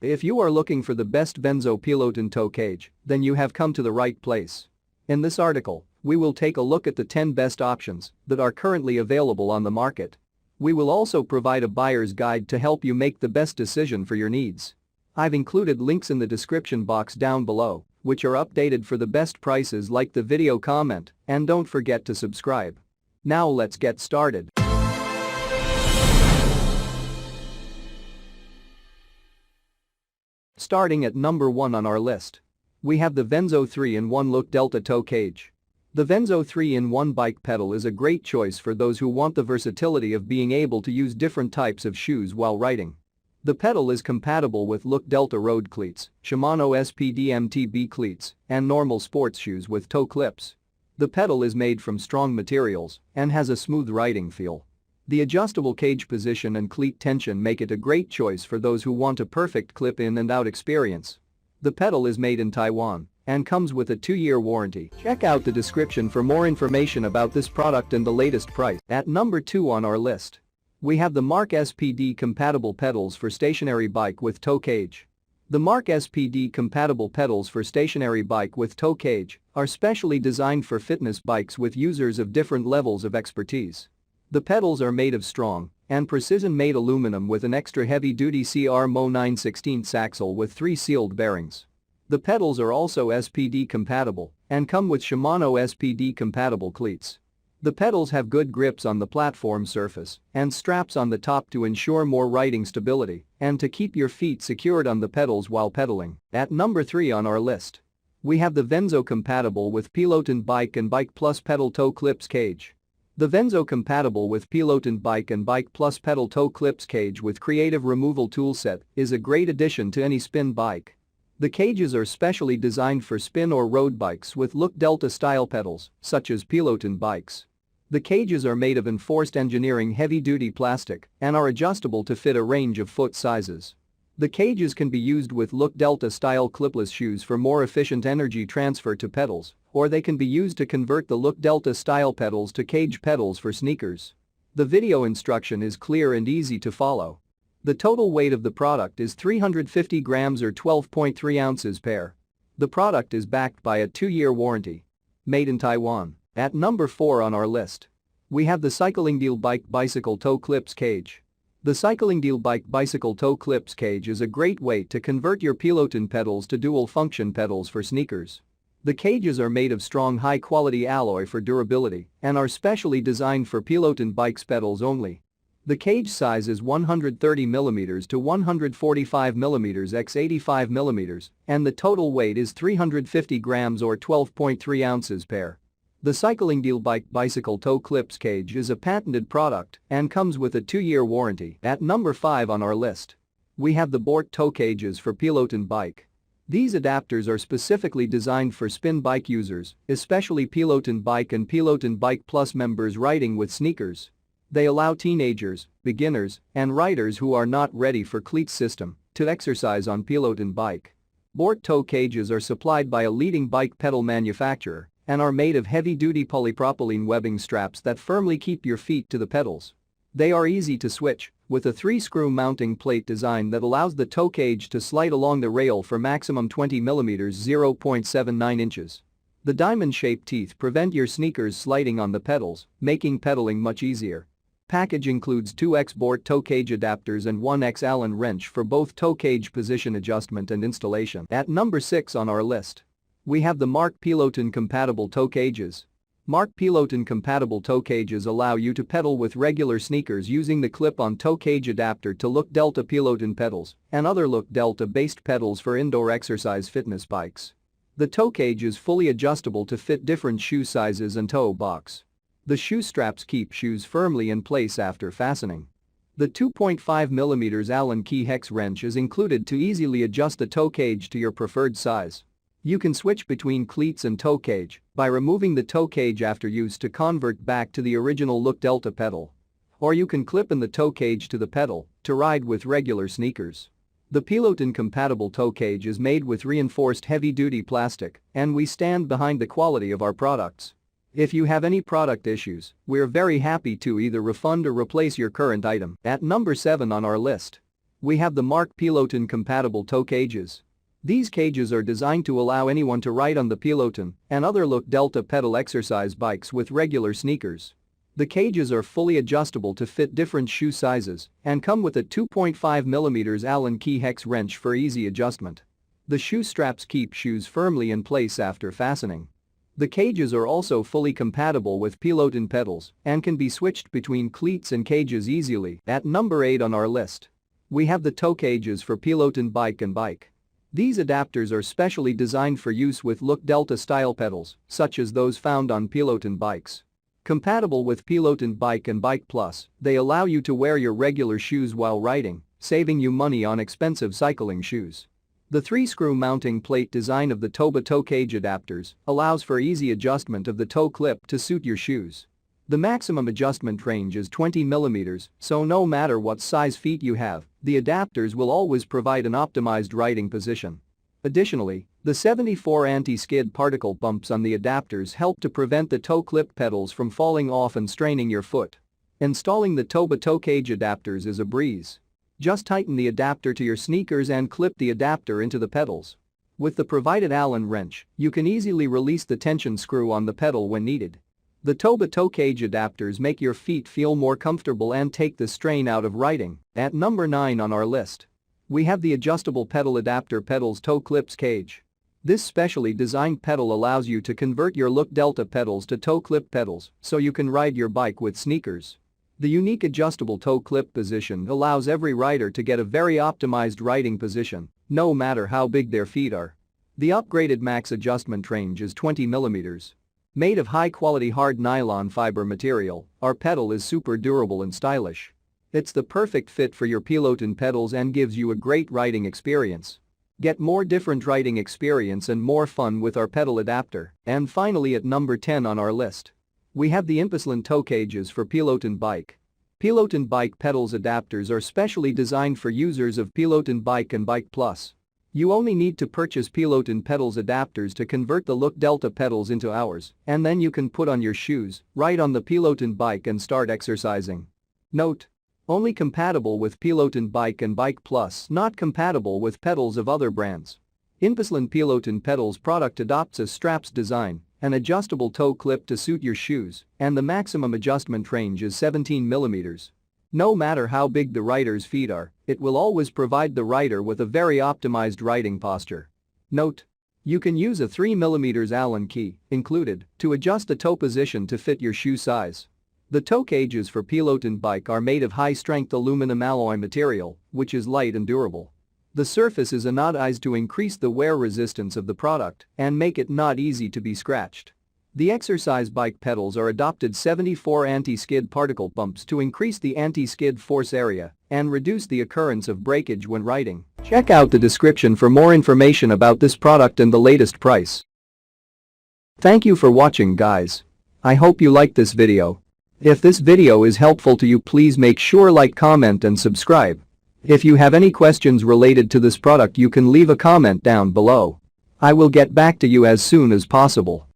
If you are looking for the best Venzo Peloton Toe Cage, then you have come to the right place. In this article, we will take a look at the 10 best options that are currently available on the market. We will also provide a buyer's guide to help you make the best decision for your needs. I've included links in the description box down below, which are updated for the best prices. Like the video, comment, and don't forget to subscribe. Now let's get started. Starting at number 1 on our list. We have the Venzo 3-in-1 Look Delta Toe Cage. The Venzo 3-in-1 bike pedal is a great choice for those who want the versatility of being able to use different types of shoes while riding. The pedal is compatible with Look Delta road cleats, Shimano SPD MTB cleats, and normal sports shoes with toe clips. The pedal is made from strong materials and has a smooth riding feel. The adjustable cage position and cleat tension make it a great choice for those who want a perfect clip-in and out experience. The pedal is made in Taiwan and comes with a 2-year warranty. Check out the description for more information about this product and the latest price. At number 2 on our list. We have the Mark SPD compatible pedals for stationary bike with toe cage. The Mark SPD compatible pedals for stationary bike with toe cage are specially designed for fitness bikes with users of different levels of expertise. The pedals are made of strong and precision-made aluminum with an extra heavy-duty CR-MO 9/16 axle with 3 sealed bearings. The pedals are also SPD compatible and come with Shimano SPD compatible cleats. The pedals have good grips on the platform surface and straps on the top to ensure more riding stability and to keep your feet secured on the pedals while pedaling. At number 3 on our list. We have the Venzo compatible with Peloton Bike and Bike Plus Pedal Toe Clips Cage. The Venzo compatible with Peloton Bike and Bike Plus Pedal Toe Clips Cage with creative removal toolset is a great addition to any spin bike. The cages are specially designed for spin or road bikes with Look Delta style pedals, such as Peloton bikes. The cages are made of enforced engineering heavy-duty plastic and are adjustable to fit a range of foot sizes. The cages can be used with Look Delta style clipless shoes for more efficient energy transfer to pedals, or they can be used to convert the Look Delta style pedals to cage pedals for sneakers. The video instruction is clear and easy to follow. The total weight of the product is 350 grams or 12.3 ounces pair. The product is backed by a 2-year warranty. Made in Taiwan. At number 4 on our list. We have the Cycling Deal Bike Bicycle Toe Clips Cage. The Cycling Deal Bike Bicycle Toe Clips Cage is a great way to convert your Peloton pedals to dual-function pedals for sneakers. The cages are made of strong high-quality alloy for durability and are specially designed for Peloton bikes pedals only. The cage size is 130mm to 145mm x 85mm and the total weight is 350 grams or 12.3 ounces pair. The Cycling Deal Bike Bicycle Toe Clips Cage is a patented product and comes with a 2-year warranty. At number 5 on our list. We have the Bort Toe Cages for Peloton Bike. These adapters are specifically designed for spin bike users, especially Peloton Bike and Peloton Bike Plus members riding with sneakers. They allow teenagers, beginners, and riders who are not ready for cleat system to exercise on Peloton Bike. Bort Toe Cages are supplied by a leading bike pedal manufacturer and are made of heavy-duty polypropylene webbing straps that firmly keep your feet to the pedals. They are easy to switch, with a 3-screw mounting plate design that allows the toe cage to slide along the rail for maximum 20mm (0.79 inches). The diamond-shaped teeth prevent your sneakers sliding on the pedals, making pedaling much easier. Package includes 2x Bort toe cage adapters and 1x Allen wrench for both toe cage position adjustment and installation. At number 6 on our list. We have the Mark Peloton compatible toe cages. Mark Peloton compatible toe cages allow you to pedal with regular sneakers using the clip-on toe cage adapter to Look Delta Peloton pedals and other Look Delta-based pedals for indoor exercise fitness bikes. The toe cage is fully adjustable to fit different shoe sizes and toe box. The shoe straps keep shoes firmly in place after fastening. The 2.5mm Allen key hex wrench is included to easily adjust the toe cage to your preferred size. You can switch between cleats and toe cage by removing the toe cage after use to convert back to the original Look Delta pedal. Or you can clip in the toe cage to the pedal to ride with regular sneakers. The Peloton compatible toe cage is made with reinforced heavy-duty plastic and we stand behind the quality of our products. If you have any product issues, we're very happy to either refund or replace your current item. At number 7 on our list. We have the Mark Peloton compatible toe cages. These cages are designed to allow anyone to ride on the Peloton and other Look Delta pedal exercise bikes with regular sneakers. The cages are fully adjustable to fit different shoe sizes and come with a 2.5mm Allen key hex wrench for easy adjustment. The shoe straps keep shoes firmly in place after fastening. The cages are also fully compatible with Peloton pedals and can be switched between cleats and cages easily. At number 8 on our list, we have the toe cages for Peloton bike and bike. These adapters are specially designed for use with Look Delta style pedals, such as those found on Peloton bikes. Compatible with Peloton Bike and Bike Plus, they allow you to wear your regular shoes while riding, saving you money on expensive cycling shoes. The 3-screw mounting plate design of the Toe Cage adapters allows for easy adjustment of the toe clip to suit your shoes. The maximum adjustment range is 20mm, so no matter what size feet you have, the adapters will always provide an optimized riding position. Additionally, the 74 anti-skid particle bumps on the adapters help to prevent the toe clip pedals from falling off and straining your foot. Installing the Toe Cage adapters is a breeze. Just tighten the adapter to your sneakers and clip the adapter into the pedals. With the provided Allen wrench, you can easily release the tension screw on the pedal when needed. The Toe Cage adapters make your feet feel more comfortable and take the strain out of riding. At number 9 on our list, we have the adjustable pedal adapter pedals toe clips cage. This specially designed pedal allows you to convert your Look Delta pedals to toe clip pedals so you can ride your bike with sneakers. The unique adjustable toe clip position allows every rider to get a very optimized riding position, no matter how big their feet are. The upgraded max adjustment range is 20mm. Made of high-quality hard nylon fiber material, our pedal is super durable and stylish. It's the perfect fit for your Peloton pedals and gives you a great riding experience. Get more different riding experience and more fun with our pedal adapter. And finally at number 10 on our list, we have the Peloton toe cages for Peloton bike. Peloton bike pedals adapters are specially designed for users of Peloton Bike and Bike Plus. You only need to purchase Peloton pedals adapters to convert the Look Delta pedals into ours, and then you can put on your shoes, ride on the Peloton bike and start exercising. Note: only compatible with Peloton Bike and Bike Plus, not compatible with pedals of other brands. Peloton pedals product adopts a straps design, an adjustable toe clip to suit your shoes, and the maximum adjustment range is 17mm. No matter how big the rider's feet are, it will always provide the rider with a very optimized riding posture. Note: you can use a 3mm Allen key, included, to adjust the toe position to fit your shoe size. The toe cages for Peloton bike are made of high-strength aluminum alloy material, which is light and durable. The surface is anodized to increase the wear resistance of the product and make it not easy to be scratched. The exercise bike pedals are adopted 74 anti-skid particle bumps to increase the anti-skid force area and reduce the occurrence of breakage when riding. Check out the description for more information about this product and the latest price. Thank you for watching, guys. I hope you liked this video. If this video is helpful to you, please make sure like, comment and subscribe. If you have any questions related to this product, you can leave a comment down below. I will get back to you as soon as possible.